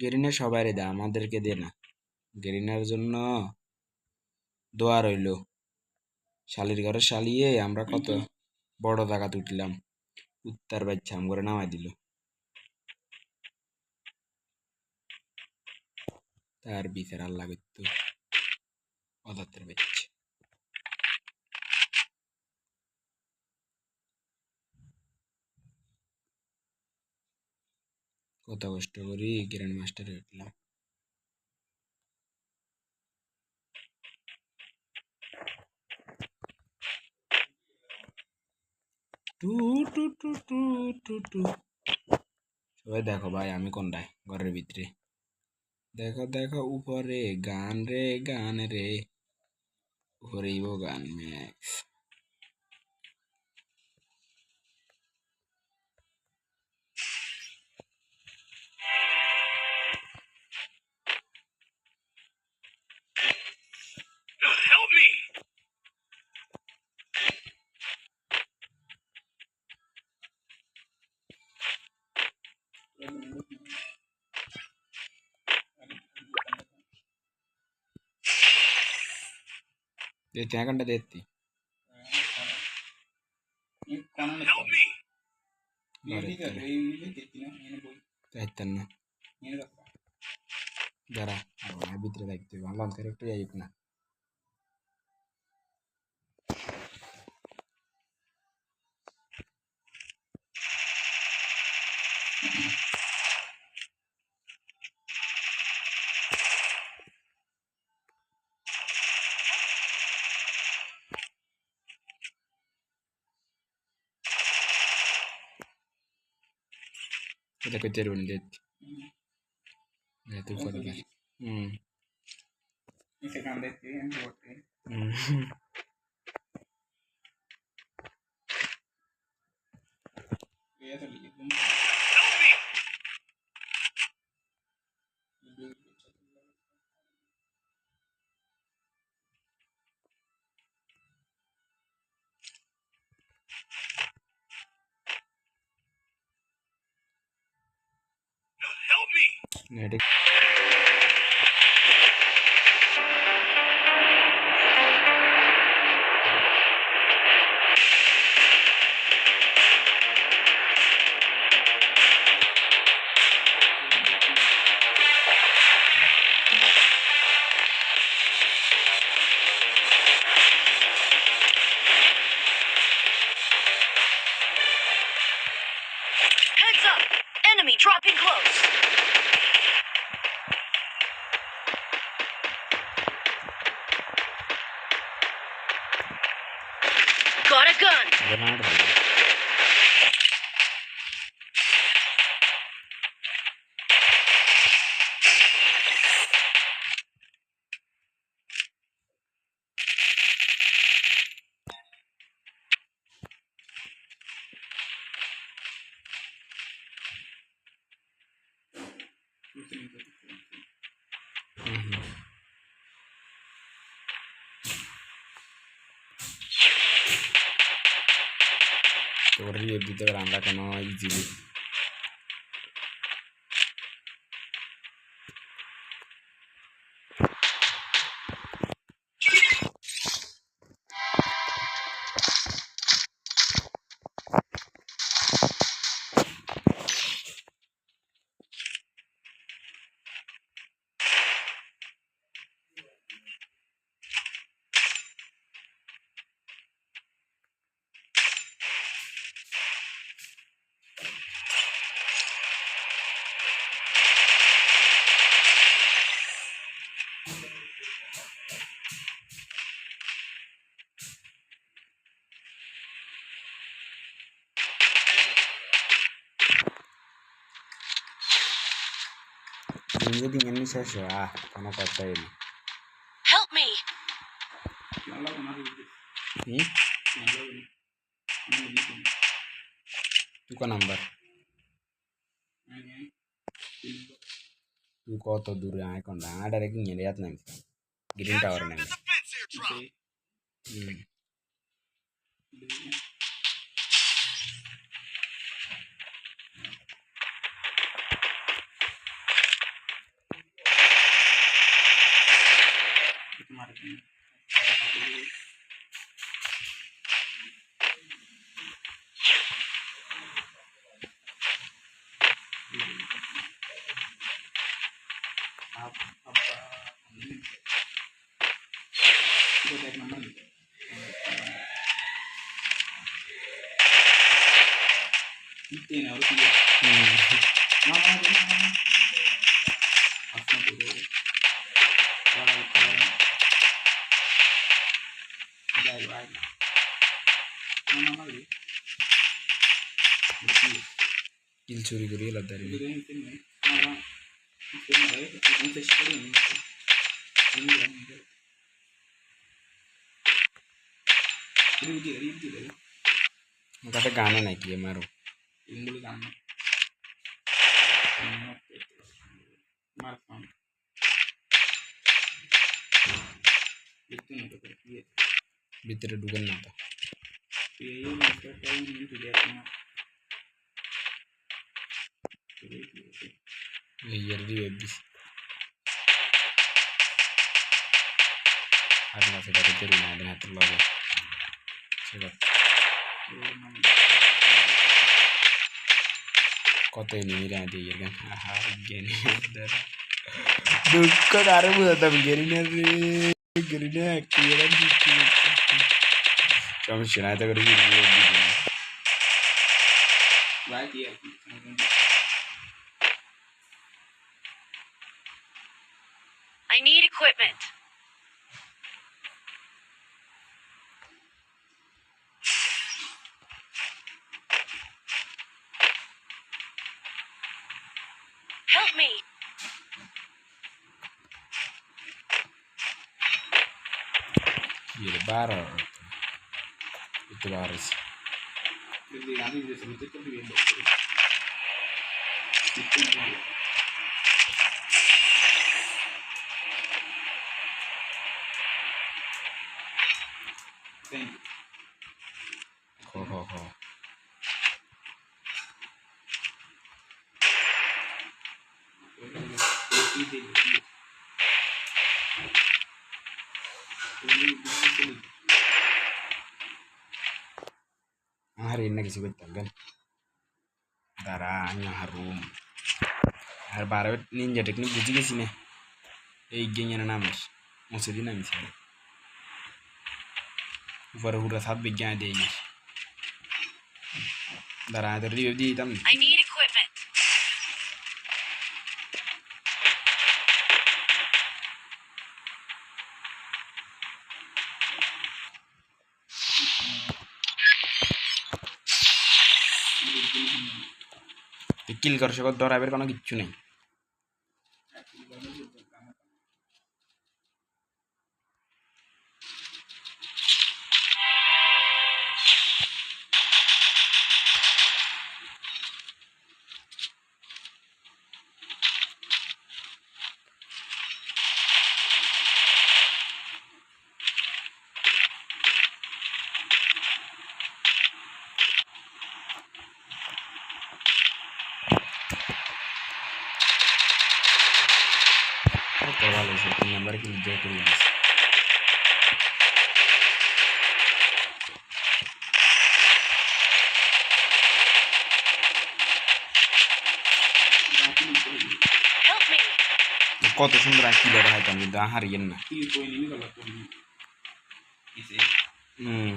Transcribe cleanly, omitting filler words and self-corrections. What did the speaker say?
Garena সবাইরে দে, আমাদেরকে দে না। গেরিনার জন্য দোয়া রইল। শালির ঘরে শালিয়ে আমরা কত বড় জায়গা তুটলাম, উত্তার বাচ্চা আম করে নামাই দিল। তার বিচার আল্লাহ করতো অদাতের বাচ্চা। কত কষ্ট করি গ্র্যান্ড মাস্টারে উঠলাম। Two two two two two two. সবাই দেখো ভাই আমি কোনটায়, ঘরের ভিতরে। দেখো দেখো উপরে গান রে গান রে, উপরেই ও গান ম্যাক্স। Help me! দেখতে এখানটা দেখতে Help me! চাইতেন না, যারা ভিতরে থাকতে হবে আল্লাহ একটু যাই না। এটা করতে পারবেন দেখতে তুই করে দেখ। Help me! Help me! এটা Heads up! Enemy dropping close! Got a gun! বানার ভালো। তোর রিয়ে দিতে পারে আমরা কেন ইজি। যদি এমনি শেষ হয় কোনো কথাই নেই। Help me! তুই ক নাম্বার, তুই কত দূরে আয় কোনটা আডারে কি নিয়ে ইয়াত নামছি গ্রিন টাওয়ার Capture নামছি। the defense airdrop! কিল চুরি করি এলাম তারি কাছে গানে নাকি আমারও ভিতরে ঢুকেন না তো ইয়ার রিভাইভ দিস আর না সেটা তো না দেন হাতের লাগে সেটা কত এনিমিরা দিয়ে গেন আহা গেনি দুঃখ আরো বুঝাতাম গেরি না রে গেরি না ক্লিয়ার দিচ্ছি সমস্যা নাই তো করে I need equipment. Help me. Gila baru itu baris ho hari ini kisah kita kan darahnya harum har barat ninja teknik buji ke sini gengnya namis musuh dia namis ऊपर पूरा साथ बिक गया देंगे दरा इधर रिव्यू दी तम I need equipment. কিল করার সময় ধরাবের কোনো কিচ্ছু নেই ভালো হয়েছে 3 নাম্বার কিল জয় করে দিয়েছে Help me. কত সুন্দর আর কিল দেখাইতাম কিন্তু হারিয়েন না হুম